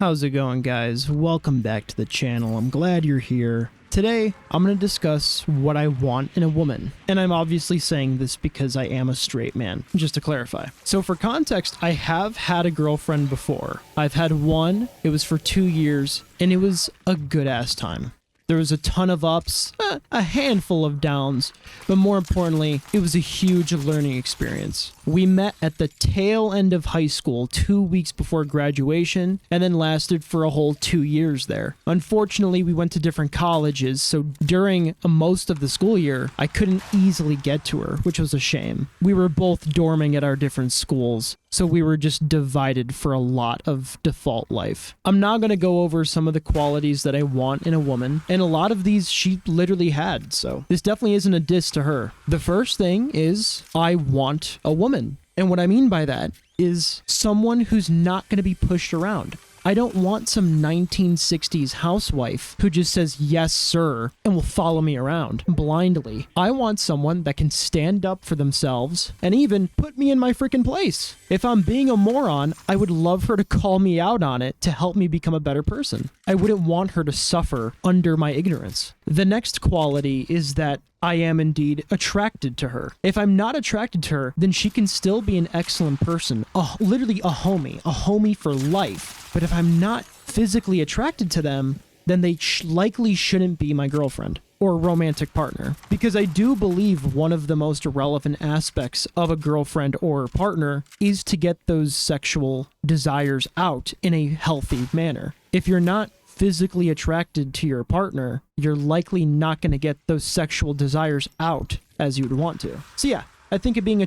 How's it going, guys? Welcome back to the channel. I'm glad you're here. Today, I'm going to discuss what I want in a woman. And I'm obviously saying this because I am a straight man, just to clarify. So for context, I have had a girlfriend before. I've had one, it was for 2 years, and it was a good-ass time. There was a ton of ups, a handful of downs, but more importantly, it was a huge learning experience. We met at the tail end of high school 2 weeks before graduation, and then lasted for a whole 2 years there. Unfortunately, we went to different colleges, so during most of the school year, I couldn't easily get to her, which was a shame. We were both dorming at our different schools, so we were just divided for a lot of default life. I'm now going to go over some of the qualities that I want in a woman, and a lot of these she literally had, so this definitely isn't a diss to her. The first thing is I want a woman, and what I mean by that is someone who's not going to be pushed around. I don't want some 1960s housewife who just says yes sir and will follow me around blindly. I want someone that can stand up for themselves and even put me in my freaking place. If I'm being a moron, I would love her to call me out on it to help me become a better person. I wouldn't want her to suffer under my ignorance. The next quality is that I am indeed attracted to her. If I'm not attracted to her, then she can still be an excellent person. Literally a homie for life. But if I'm not physically attracted to them, then they likely shouldn't be my girlfriend or romantic partner. Because I do believe one of the most relevant aspects of a girlfriend or partner is to get those sexual desires out in a healthy manner. If you're not physically attracted to your partner, you're likely not going to get those sexual desires out as you would want to. So yeah, I think being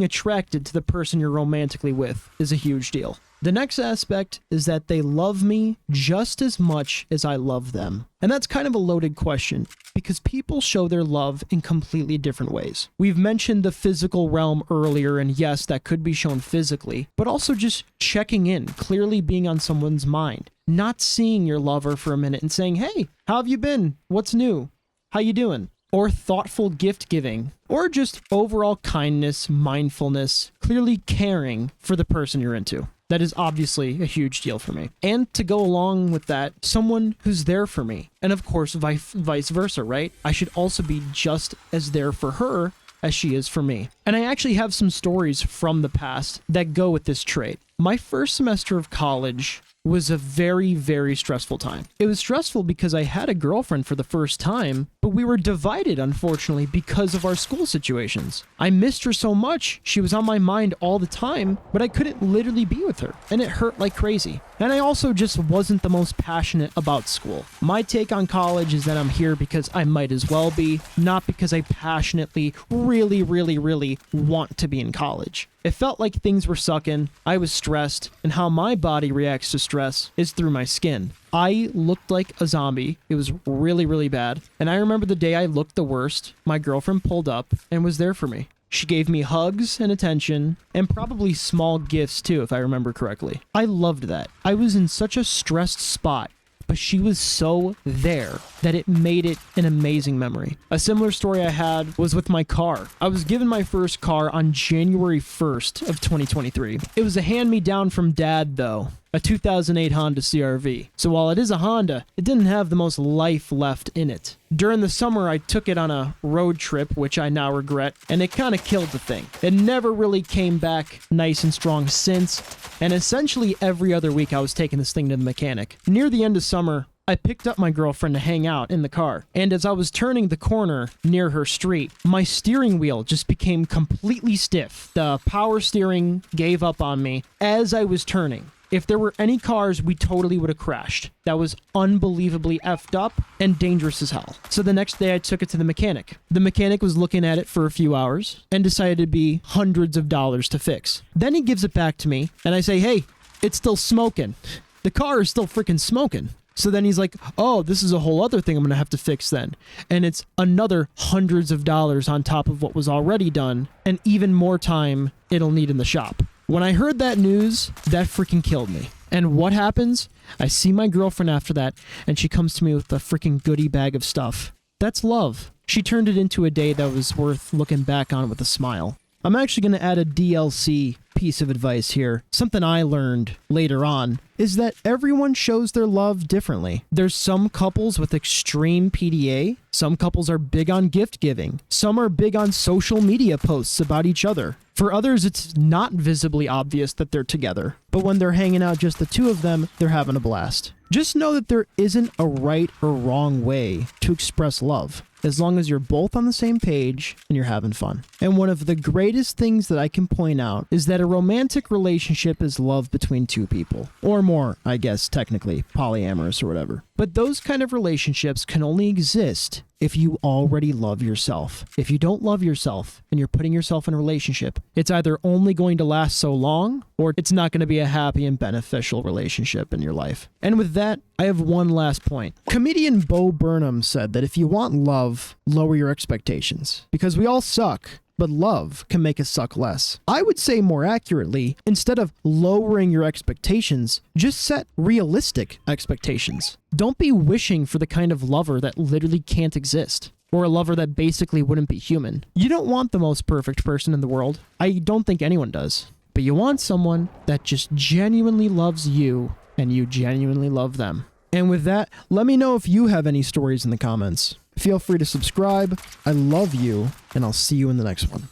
attracted to the person you're romantically with is a huge deal. The next aspect is that they love me just as much as I love them. And that's kind of a loaded question because people show their love in completely different ways. We've mentioned the physical realm earlier, and yes, that could be shown physically, but also just checking in, clearly being on someone's mind, not seeing your lover for a minute and saying, "Hey, how have you been? What's new? How you doing?" Or thoughtful gift giving, or just overall kindness, mindfulness, clearly caring for the person you're into. That is obviously a huge deal for me. And to go along with that, someone who's there for me. And of course, vice versa, right? I should also be just as there for her as she is for me. And I actually have some stories from the past that go with this trait. My first semester of college was a very, very stressful time. It was stressful because I had a girlfriend for the first time, but we were divided, unfortunately, because of our school situations. I missed her so much. She was on my mind all the time, but I couldn't literally be with her, and it hurt like crazy. And I also just wasn't the most passionate about school. My take on college is that I'm here because I might as well be, not because I passionately, really want to be in college. It felt like things were sucking, I was stressed, and how my body reacts to stress is through my skin. I looked like a zombie. It was really bad. And I remember the day I looked the worst, my girlfriend pulled up and was there for me. She gave me hugs and attention, and probably small gifts too, if I remember correctly. I loved that. I was in such a stressed spot, but she was so there that it made it an amazing memory. A similar story I had was with my car. I was given my first car on January 1st of 2023. It was a hand-me-down from Dad, though. A 2008 Honda CR-V. So while it is a Honda, it didn't have the most life left in it. During the summer, I took it on a road trip, which I now regret, and it kind of killed the thing. It never really came back nice and strong since, and essentially every other week I was taking this thing to the mechanic. Near the end of summer, I picked up my girlfriend to hang out in the car, and as I was turning the corner near her street, my steering wheel just became completely stiff. The power steering gave up on me as I was turning. If there were any cars, we totally would have crashed. That was unbelievably effed up and dangerous as hell. So the next day I took it to the mechanic. The mechanic was looking at it for a few hours and decided it'd be hundreds of dollars to fix. Then he gives it back to me and I say, "Hey, it's still smoking. The car is still freaking smoking." So then he's like, "Oh, this is a whole other thing I'm going to have to fix then." And it's another hundreds of dollars on top of what was already done and even more time it'll need in the shop. When I heard that news, that freaking killed me. And what happens? I see my girlfriend after that, and she comes to me with a freaking goodie bag of stuff. That's love. She turned it into a day that was worth looking back on with a smile. I'm actually going to add a DLC piece of advice here. Something I learned later on is that everyone shows their love differently. There's some couples with extreme PDA. Some couples are big on gift giving. Some are big on social media posts about each other. For others, it's not visibly obvious that they're together, but when they're hanging out just the two of them, they're having a blast. Just know that there isn't a right or wrong way to express love, as long as you're both on the same page and you're having fun. And one of the greatest things that I can point out is that a romantic relationship is love between two people, or more, I guess, technically, polyamorous or whatever. But those kind of relationships can only exist if you already love yourself. If you don't love yourself and you're putting yourself in a relationship, it's either only going to last so long or it's not going to be a happy and beneficial relationship in your life. And with that, I have one last point. Comedian Bo Burnham said that if you want love, lower your expectations, because we all suck, but love can make us suck less. I would say more accurately, instead of lowering your expectations, just set realistic expectations. Don't be wishing for the kind of lover that literally can't exist, or a lover that basically wouldn't be human. You don't want the most perfect person in the world. I don't think anyone does. But you want someone that just genuinely loves you and you genuinely love them. And with that, let me know if you have any stories in the comments. Feel free to subscribe. I love you, and I'll see you in the next one.